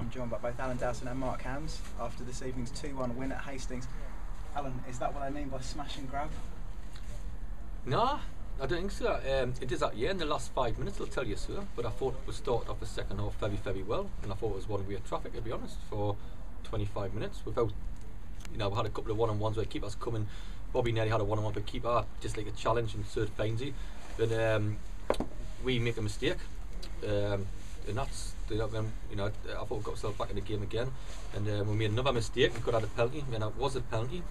I'm joined by both Alan Dowson and Mark Hams after this evening's 2-1 win at Hastings. Alan, is that what I mean by smash and grab? No, I don't think so. It is that, in the last 5 minutes, I'll tell you so. But I thought we started off the second half very, very well, and I thought it was one-way of traffic, to be honest, for 25 minutes without, we had a couple of one-on-ones where keepers coming. Bobby nearly had a one-on-one for keeper, just like a challenge, and so did Fainsey. But we make a mistake, and that's, I thought we got ourselves back in the game again, and we made another mistake and could have had a penalty, and it was a penalty.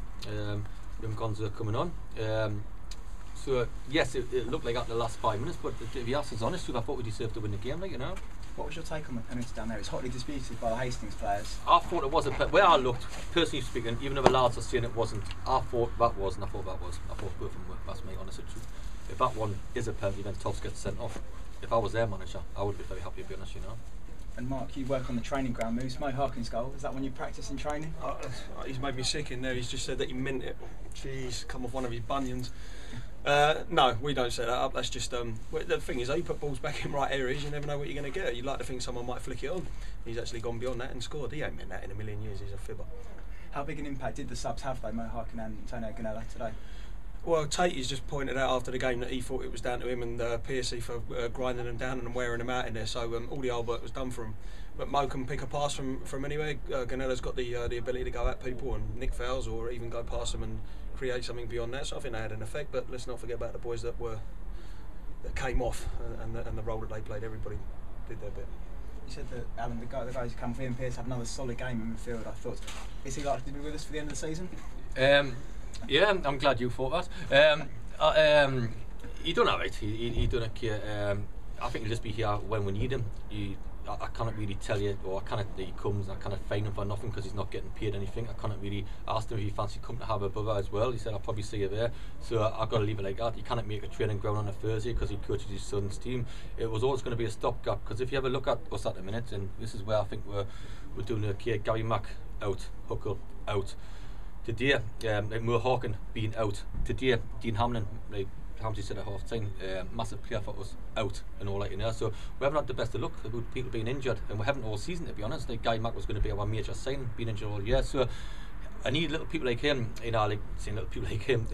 Gonzo coming on. So yes, it looked like that in the last 5 minutes, but to be honest, I thought we deserved to win the game, What was your take on the penalty down there? It's hotly disputed by the Hastings players. I thought it was a penalty. Where I looked, personally speaking, even though the lads are saying it wasn't, I thought that was, and I thought that was. I thought both of them were. That's my honest truth. If that one is a penalty, then Tops gets sent off. If I was their manager, I would be very happy, to be honest, And Mark, you work on the training ground moves. Mo Harkin's goal, is that when you practice in training? He's made me sick in there. He's just said that he meant it. Jeez, come off one of his bunions. No, we don't set that up. That's just the thing is, you put balls back in right areas, you never know what you're going to get. You'd like to think someone might flick it on. He's actually gone beyond that and scored. He ain't meant that in a million years. He's a fibber. How big an impact did the subs have, though, Mo Harkin and Antonio Ganella today? Well, Tatey's just pointed out after the game that he thought it was down to him and Piercy for grinding them down and wearing them out in there. So all the hard work was done for him. But Mo can pick a pass from anywhere. Ganella's got the ability to go at people and nick fouls, or even go past them and create something beyond that. So I think they had an effect. But let's not forget about the boys that came off and the role that they played. Everybody did their bit. You said that Alan, the guys who come for Ian Pearce had another solid game in midfield. I thought, is he likely to be with us for the end of the season? Yeah, I'm glad you thought that. He done alright. He done okay. I think he'll just be here when we need him. I cannot really tell you, or I cannot that he comes and I cannot fine him for nothing because he's not getting paid anything. I cannot really ask him if he fancy coming to have a brother as well. He said I'll probably see you there. So I've got to leave it like that. You cannot make a training ground on a Thursday because he coaches his son's team. It was always going to be a stopgap, because if you ever look at us at the minute, and this is where I think we're doing okay. Gary Mack out, Huckle out. Today, Mo Harkin being out. Today, Dean Hamlin, like Hamsey said at half time, massive player for us, out and all that, So we haven't had the best of luck about people being injured, and we haven't all season, to be honest. Like Guy Mack was going to be our major sign, being injured all year. So I need little people like him, like saying little people like him,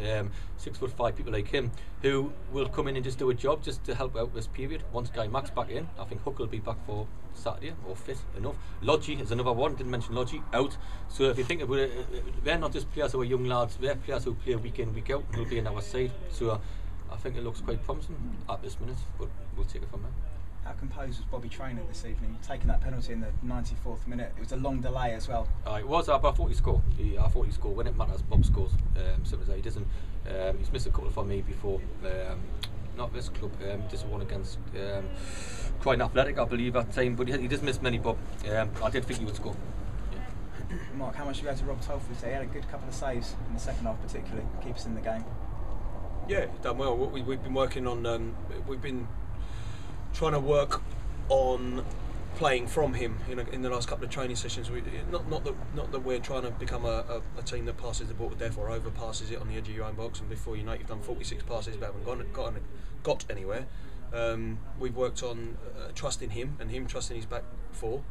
6'5" people like him, who will come in and just do a job just to help out this period. Once Guy Mack's back in, I think Huck will be back for Saturday, or fit enough. Lodgy is another one, didn't mention Lodgy, out. So if you think about it, they're not just players who are young lads, they're players who play week in, week out, and will be on our side. So I think it looks quite promising at this minute, but we'll take it from there. How composed was Bobby Traynor this evening? Taking that penalty in the 94th minute. It was a long delay as well. It was, but I thought he scored. I thought he scored. When it matters, Bob scores. Simple as that. He doesn't. He's missed a couple for me before. Not this club. Just one against Croydon Athletic, I believe, at time. But he just missed many. Bob. I did think he would score. Yeah. Mark, how much have you had to Rob Telford today? He had a good couple of saves in the second half, particularly. Keep us in the game. Yeah, done well. We've been working on. We've been trying to work on playing from him in the last couple of training sessions. Not that we're trying to become a team that passes the ball to death or overpasses it on the edge of your own box, and before you know it, you've done 46 passes but haven't got anywhere. We've worked on trusting him and him trusting his back four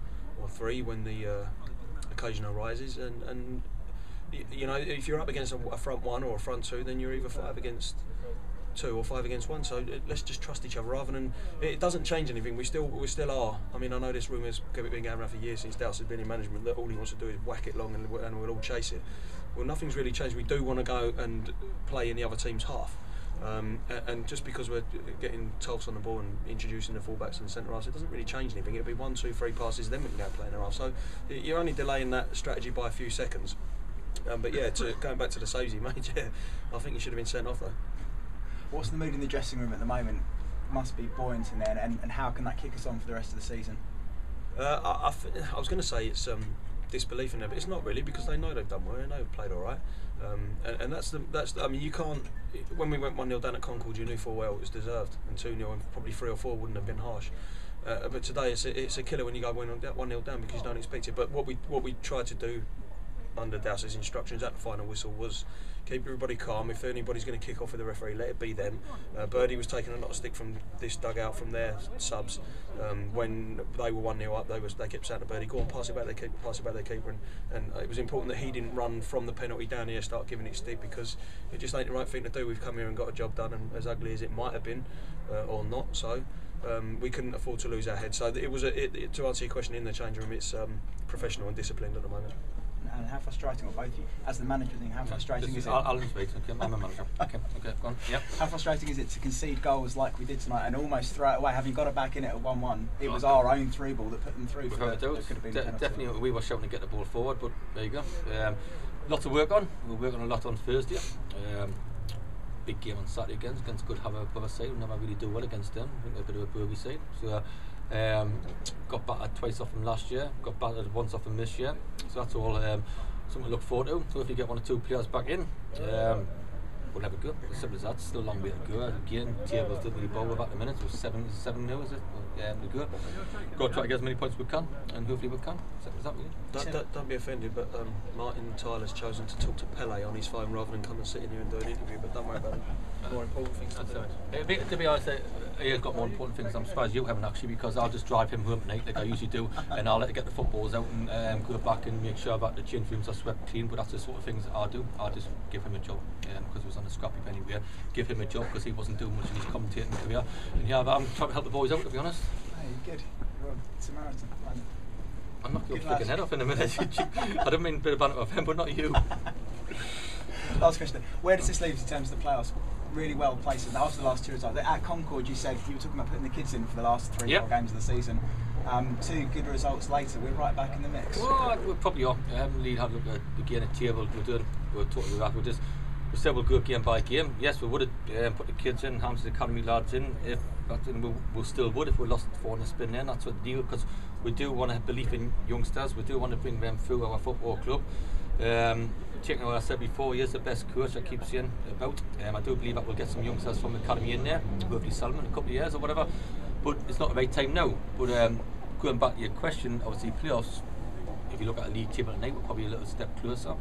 or three when the occasion arises, and if you're up against a front one or a front two, then you're either 5 against 2 or 5 against 1. So let's just trust each other rather than. It doesn't change anything. We still are. I mean, I know this rumour's been going around for years since Dowson has been in management that all he wants to do is whack it long and we'll all chase it. Well, nothing's really changed. We do want to go and play in the other team's half. And just because we're getting Tolfs on the ball and introducing the fullbacks and centre halves, it doesn't really change anything. It'll be 1, 2, 3 passes, then we can go and play in the half. So you're only delaying that strategy by a few seconds. But yeah, going back to the saves he made, I think he should have been sent off though. What's the mood in the dressing room at the moment? Must be buoyant in there, and how can that kick us on for the rest of the season? I was going to say it's disbelief in there, but it's not really, because they know they've done well, they know they've played all right, and that's I mean, you can't. When we went 1-0 down at Concord, you knew full well it was deserved, and 2-0 and probably 3 or 4 wouldn't have been harsh. But today it's a killer when you go 1-0 down because you don't expect it. But what we try to do under Dowson's instructions at the final whistle was keep everybody calm. If anybody's going to kick off with the referee, let it be them. Birdie was taking a lot of stick from this dugout from their subs. When they were 1-0 up, they kept saying to Birdie, go on, pass it back their keeper, pass it back their keeper. And it was important that he didn't run from the penalty down here, start giving it stick, because it just ain't the right thing to do. We've come here and got a job done, and as ugly as it might have been, or not, so we couldn't afford to lose our head. So it was to answer your question, in the change room, it's professional and disciplined at the moment. And how frustrating, or both of you, as the manager, how frustrating is it? Alan's right, okay, I'm a manager. Okay, go on. Yep. How frustrating is it to concede goals like we did tonight and almost throw it away, having got it back in it at 1-1? It was our own through ball that put them through. Without a doubt. Definitely, we were shouting to get the ball forward, but there you go. Lots to work on. We're working a lot on Thursday. Big game on Saturday against good have a side. We never really do well against them. I think they're a bit of a burgy side. So got battered twice off them last year, got battered once off them this year. So that's all something to look forward to. So if you get 1 or 2 players back in, we'll have a go. As simple as that. Still a long way to go. Again, tables didn't really bother about the minutes. It was 7 now, is it? To go. Got to try to get as many points as we can, and hopefully we can. Simple as that, really. Don't be offended, but Martin Tyler's chosen to talk to Pele on his phone rather than come and sit in here and do an interview. But don't worry about it. More important things to do. To be honest, he's got more important things. I'm surprised you haven't, actually, because I'll just drive him home tonight like I usually do, and I'll let him get the footballs out and go back and make sure that the change rooms are swept clean. But that's the sort of things I do. I'll just give him a job because it was on a scrappy penny where give him a job because he wasn't doing much in his commentating career. And yeah, I'm trying to help the boys out, to be honest. Hey, good. You're a Samaritan. I'm not your flicking head off in a minute. I don't mean a bit of banter of him, but not you. Last question. Where does this leave us in terms of the playoffs? Really well placed after the last 2 results. At Concord, you said you were talking about putting the kids in for the last 3 or 4 games of the season. 2 good results later, we're right back in the mix. Well, we probably are. Lead had a look at the game at table. We're totally right. We said we'll go game by game. Yes, we would have put the kids in, Hampstead Academy lads in. If that's in, we still would if we lost 4 in the spin. Then that's what the deal, because we do want to have belief in youngsters. We do want to bring them through our football club. Taking what I said before, he is the best coach, I keep saying about. I do believe that we'll get some youngsters from the academy in there, hopefully sell them in a couple of years or whatever. But it's not the right time now. But going back to your question, obviously playoffs, if you look at a league table tonight, we're probably a little step closer.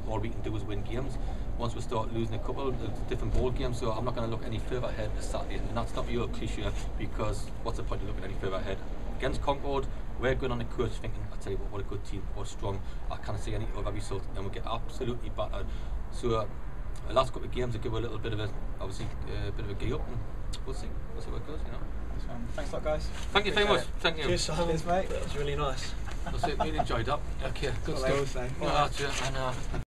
All we can do is win games. Once we start losing a couple, it's different ball games. So I'm not going to look any further ahead this Saturday. And that's not your cliche, because what's the point of looking any further ahead? Against Concord, we're going on the coach thinking, I tell you what a good team, what strong. I can't see any other result, and we'll get absolutely battered. So the last couple of games will give a little bit of a, obviously, a bit of a gear up, and we'll see where it goes, you know. Thanks a lot, guys. Thank you very much. Thank you. Cheers, Simon. Cheers, mate. That was really nice. That's it. Really enjoyed that. Okay, good stuff. All right. Well, that's it.